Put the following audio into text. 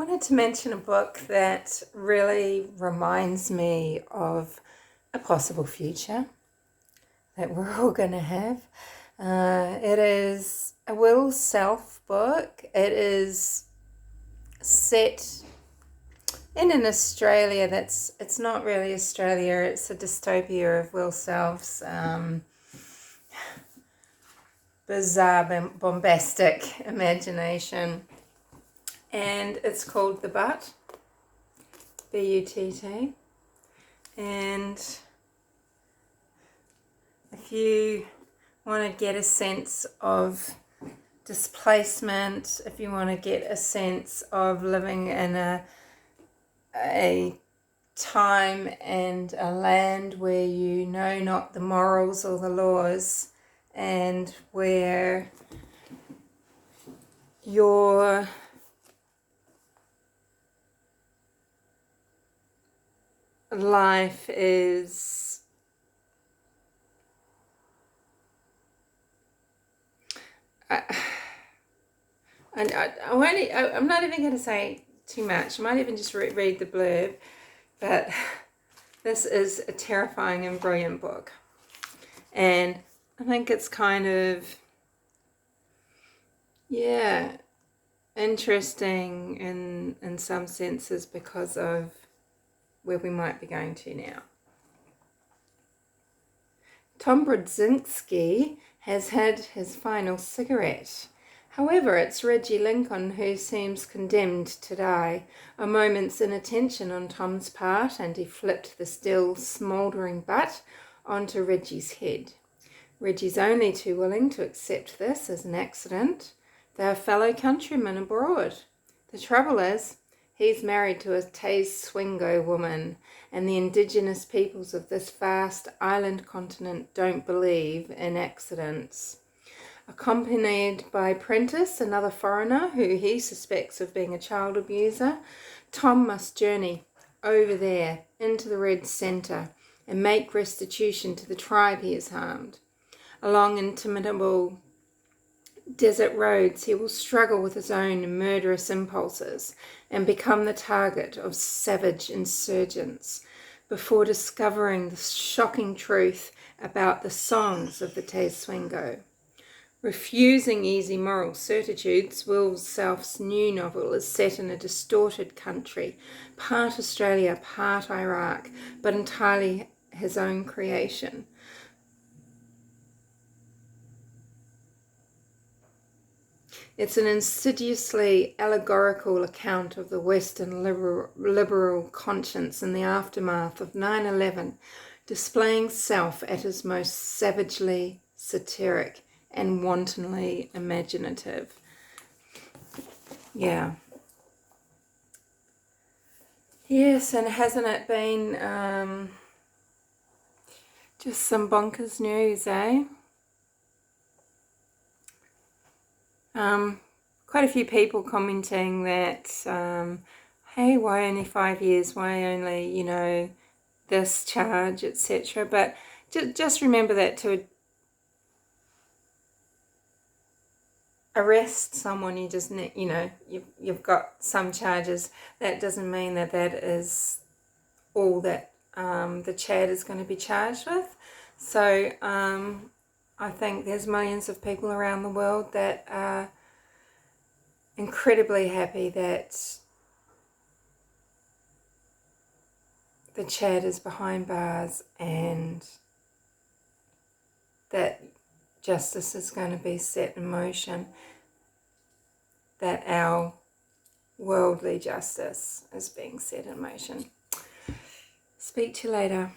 wanted to mention a book that really reminds me of a possible future that we're all going to have. It is a Will Self book. It is set in an Australia it's not really Australia, it's a dystopia of Will Self's bizarre, bombastic imagination. And it's called The Butt, B-U-T-T. And if you want to get a sense of displacement, if you want to get a sense of living in a time and a land where you know not the morals or the laws, and where your life is I'm not even going to say too much. I might even just read the blurb, but this is a terrifying and brilliant book, and I think it's kind of, yeah, interesting in some senses because of where we might be going to now. Tom Brzezinski has had his final cigarette. However, it's Reggie Lincoln who seems condemned to die. A moment's inattention on Tom's part, and he flipped the still smouldering butt onto Reggie's head. Reggie's only too willing to accept this as an accident. They are fellow countrymen abroad. The trouble is, he's married to a Swingo woman, and the indigenous peoples of this vast island continent don't believe in accidents. Accompanied by Prentice, another foreigner who he suspects of being a child abuser, Tom must journey over there into the Red Centre and make restitution to the tribe he has harmed. Along interminable desert roads, he will struggle with his own murderous impulses and become the target of savage insurgents before discovering the shocking truth about the songs of the Swingo. Refusing easy moral certitudes, Will Self's new novel is set in a distorted country, part Australia, part Iraq, but entirely his own creation. It's an insidiously allegorical account of the Western liberal conscience in the aftermath of 9/11, displaying self at his most savagely satiric and wantonly imaginative. Yeah. Yes, and hasn't it been just some bonkers news, eh? Quite a few people commenting that, hey, why only 5 years? Why only, this charge, etc. But just remember that to arrest someone, you just you've got some charges. That doesn't mean that is all that the Chad is going to be charged with. So I think there's millions of people around the world that are incredibly happy that the Chad is behind bars and that justice is going to be set in motion, that our worldly justice is being set in motion. Speak to you later.